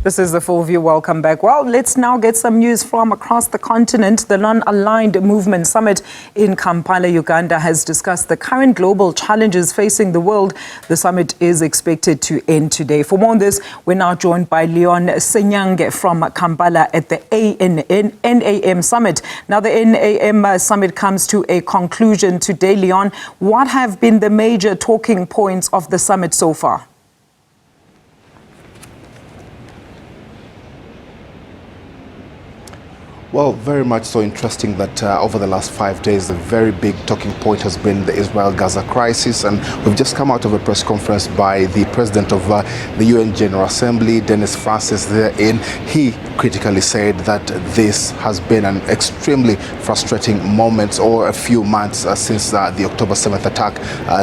This is The Full View. Welcome back. Well, let's now get some news from across the continent. The Non-Aligned Movement Summit in Kampala, Uganda has discussed the current global challenges facing the world. The summit is expected to end today. For more on this, we're now joined by Leon Ssenyange from Kampala at the NAM Summit. Now, the NAM Summit comes to a conclusion today. Leon, what have been the major talking points of the summit so far? Well, very much so. Interesting that over the last 5 days, the very big talking point has been the Israel-Gaza crisis. And we've just come out of a press conference by the president of the UN General Assembly, Dennis Francis, therein. He critically said that this has been an extremely frustrating moment, or a few months since the October 7th attack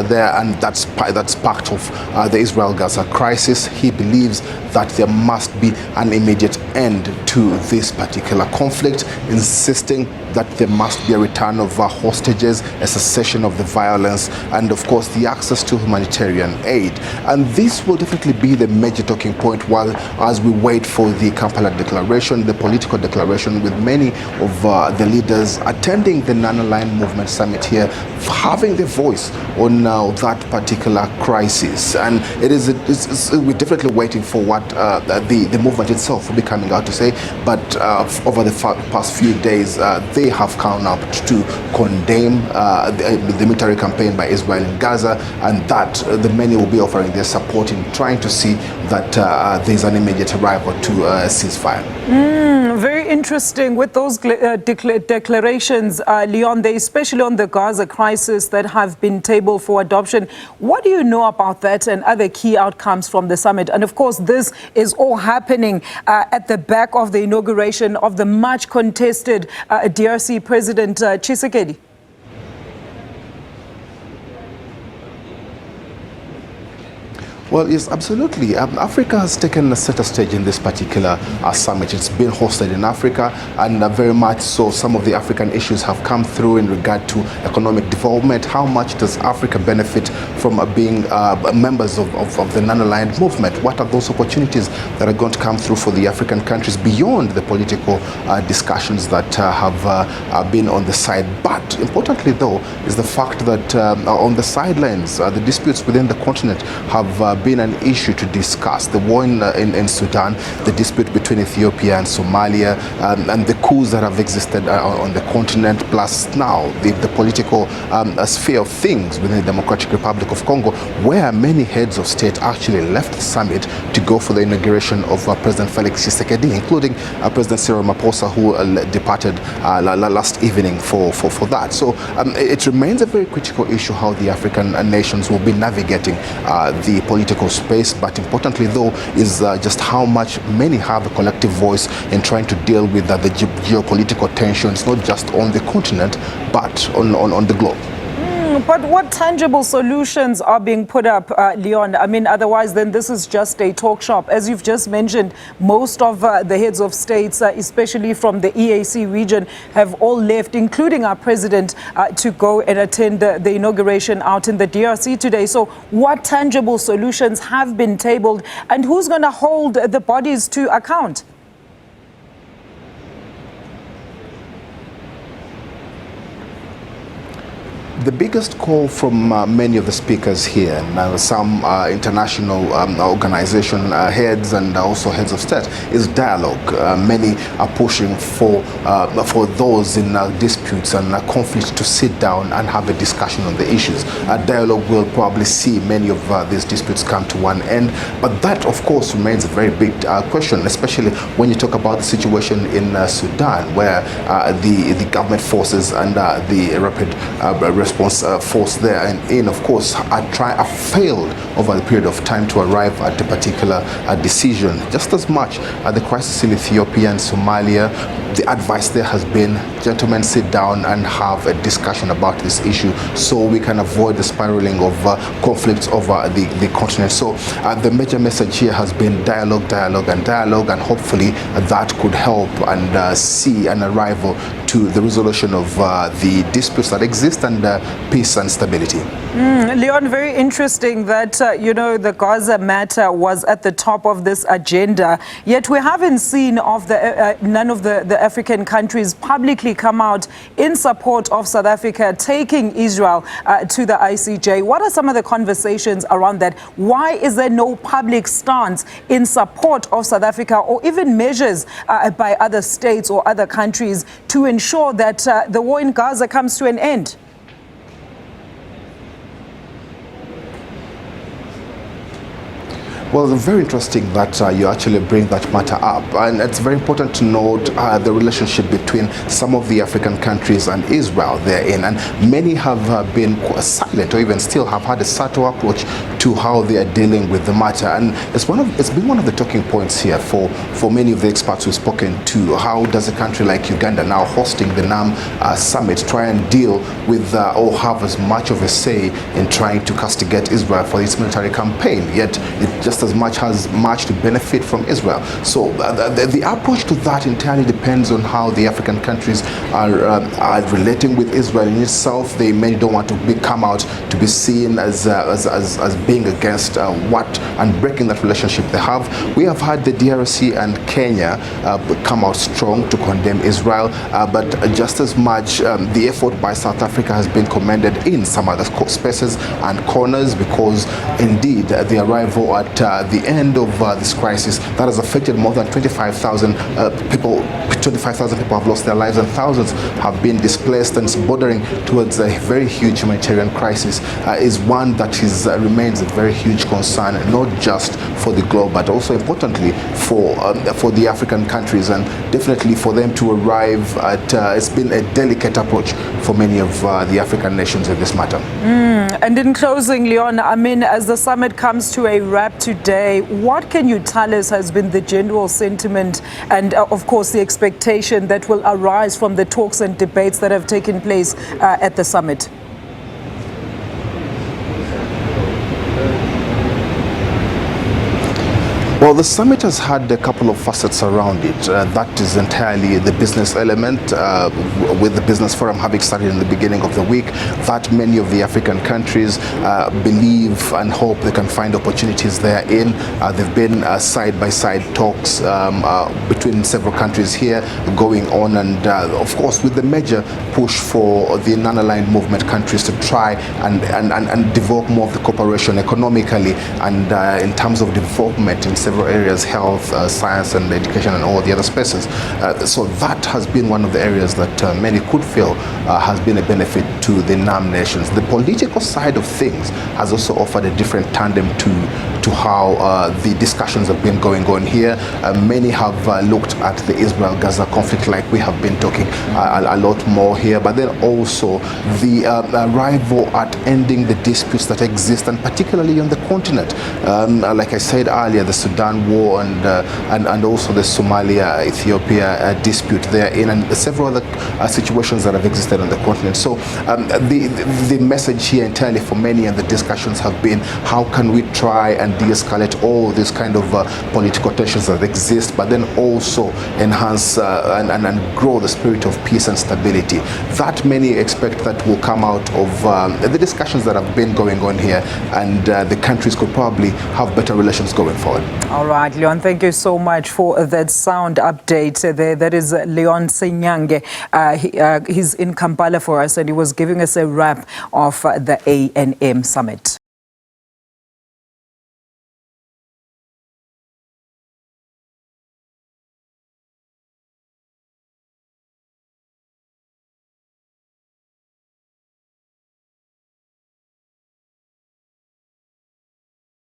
there, and that's part of the Israel-Gaza crisis. He believes that there must be an immediate end to this particular conflict, insisting that there must be a return of hostages, a cessation of the violence, and of course the access to humanitarian aid. And this will definitely be the major talking point as we wait for the Kampala Declaration, the political declaration, with many of the leaders attending the Non-Aligned Movement Summit here, having their voice on that particular crisis. And we're definitely waiting for what the movement itself will be coming out to say. But over the past few days, they have come up to condemn the military campaign by Israel in Gaza, and that the many will be offering their support in trying to see that there's an immediate arrival to a ceasefire. Very interesting with those declarations, Leon, they especially on the Gaza crisis that have been tabled for adoption. What do you know about that and other key outcomes from the summit? And of course, this is all happening at the back of the inauguration of the much contested DRC President Tshisekedi. Well, yes, absolutely. Africa has taken a center stage in this particular summit. It's been hosted in Africa, and very much so some of the African issues have come through in regard to economic development. How much does Africa benefit from being members of the Non-Aligned Movement? What are those opportunities that are going to come through for the African countries beyond the political discussions that have been on the side? But importantly, though, is the fact that on the sidelines, the disputes within the continent have been an issue to discuss. The war in Sudan, the dispute between Ethiopia and Somalia, and the coups that have existed on the continent, plus now the political sphere of things within the Democratic Republic of Congo, where many heads of state actually left the summit to go for the inauguration of President Felix Tshisekedi, including President Cyril Ramaphosa, who departed last evening for that. So it remains a very critical issue how the African nations will be navigating the political space, but importantly though is just how much many have a collective voice in trying to deal with the geopolitical tensions, not just on the continent but on the globe. But what tangible solutions are being put up, Leon? I mean, otherwise then this is just a talk shop. As you've just mentioned, most of the heads of states, especially from the EAC region, have all left, including our president, to go and attend the inauguration out in the DRC today. So what tangible solutions have been tabled, and who's going to hold the bodies to account? The biggest call from many of the speakers here, and some international organization heads and also heads of state, is dialogue. Many are pushing for those in disputes and conflict to sit down and have a discussion on the issues. Dialogue will probably see many of these disputes come to one end, but that of course remains a very big question, especially when you talk about the situation in Sudan, where the government forces and the rapid response force there and of course have failed over the period of time to arrive at a particular decision. Just as much the crisis in Ethiopia and Somalia, the advice there has been, gentlemen, sit down and have a discussion about this issue so we can avoid the spiraling of conflicts over the continent. So the major message here has been dialogue, and hopefully that could help and see an arrival to the resolution of the disputes that exist and peace and stability. Leon, very interesting that, the Gaza matter was at the top of this agenda, yet we haven't seen none of the African countries publicly come out in support of South Africa taking Israel to the ICJ. What are some of the conversations around that? Why is there no public stance in support of South Africa, or even measures by other states or other countries to ensure that the war in Gaza comes to an end? Well, it's very interesting that you actually bring that matter up, and it's very important to note the relationship between some of the African countries and Israel therein, and many have been silent or even still have had a subtle approach to how they are dealing with the matter, and it's been one of the talking points here for many of the experts we've spoken to. How does a country like Uganda, now hosting the NAM summit, try and deal with or have as much of a say in trying to castigate Israel for its military campaign, yet it just as much has much to benefit from Israel. So the approach to that entirely depends on how the African countries are relating with Israel in itself. They many don't want to come out to be seen as being against what and breaking that relationship they have. We have had the DRC and Kenya come out strong to condemn Israel, but just as much the effort by South Africa has been commended in some other spaces and corners, because indeed the arrival at the end of this crisis that has affected more than 25,000 people. 25,000 people have lost their lives and thousands have been displaced, and it's bordering towards a very huge humanitarian crisis, is one that remains a very huge concern, not just for the globe, but also importantly for the African countries, and definitely for them to arrive at, it's been a delicate approach for many of the African nations in this matter. And in closing, Leon, I mean, as the summit comes to a wrap today, what can you tell us has been the general sentiment and, of course, the expectation that will arise from the talks and debates that have taken place at the summit? Well, the summit has had a couple of facets around it. That is entirely the business element, with the business forum having started in the beginning of the week, that many of the African countries believe and hope they can find opportunities therein. There have been side-by-side talks between several countries here going on, and of course with the major push for the non-aligned movement countries to try and develop more of the cooperation economically and in terms of development in several areas, health, science and education and all the other spaces. So that has been one of the areas that many could feel has been a benefit to the NAM nations. The political side of things has also offered a different tandem to how the discussions have been going on here. Many have looked at the Israel-Gaza conflict, like we have been talking a lot more here, but then also the arrival at ending the disputes that exist, and particularly on the continent. Like I said earlier, the Sudan war and also the Somalia-Ethiopia dispute therein, and several other situations that have existed on the continent. So the message here entirely for many and the discussions have been, how can we try and de-escalate all these kind of political tensions that exist, but then also enhance and grow the spirit of peace and stability. That many expect that will come out of the discussions that have been going on here, and the countries could probably have better relations going forward. All right, Leon, thank you so much for that sound update there. That is Leon Ssenyange. He's in Kampala for us, and he was giving us a wrap of the ANM summit.